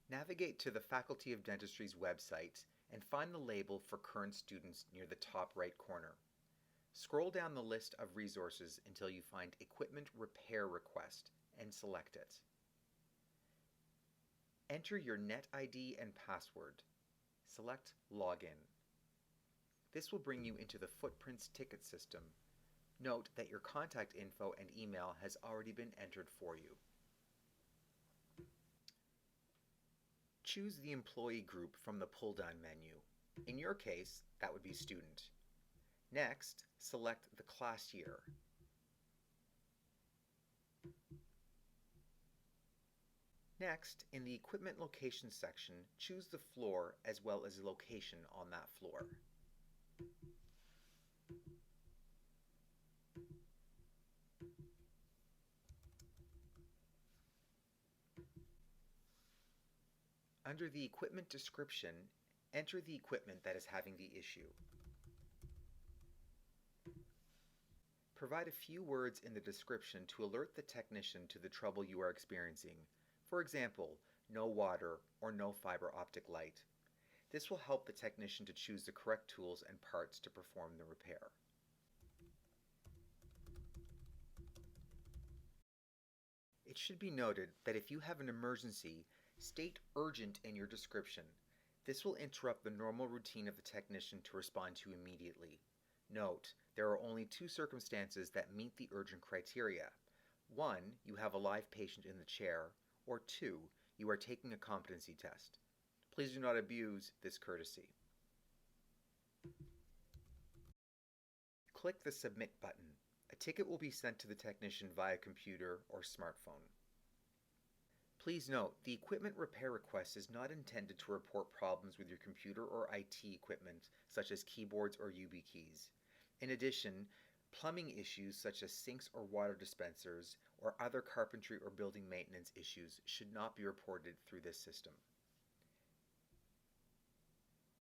Navigate to the Faculty of Dentistry's website and find the label for current students near the top right corner. Scroll down the list of resources until you find Equipment Repair Request and select it. Enter your NetID and password. Select Login. This will bring you into the Footprints ticket system. Note that your contact info and email has already been entered for you. Choose the employee group from the pull-down menu. In your case, that would be student. Next, select the class year. Next, in the Equipment Location section, choose the floor as well as the location on that floor. Under the equipment description, enter the equipment that is having the issue. Provide a few words in the description to alert the technician to the trouble you are experiencing. For example, no water or no fiber optic light. This will help the technician to choose the correct tools and parts to perform the repair. It should be noted that if you have an emergency, state urgent in your description. This will interrupt the normal routine of the technician to respond to immediately. Note, there are only two circumstances that meet the urgent criteria. 1, you have a live patient in the chair, or 2, you are taking a competency test. Please do not abuse this courtesy. Click the Submit button. A ticket will be sent to the technician via computer or smartphone. Please note, the equipment repair request is not intended to report problems with your computer or IT equipment, such as keyboards or YubiKeys. In addition, plumbing issues such as sinks or water dispensers or other carpentry or building maintenance issues should not be reported through this system.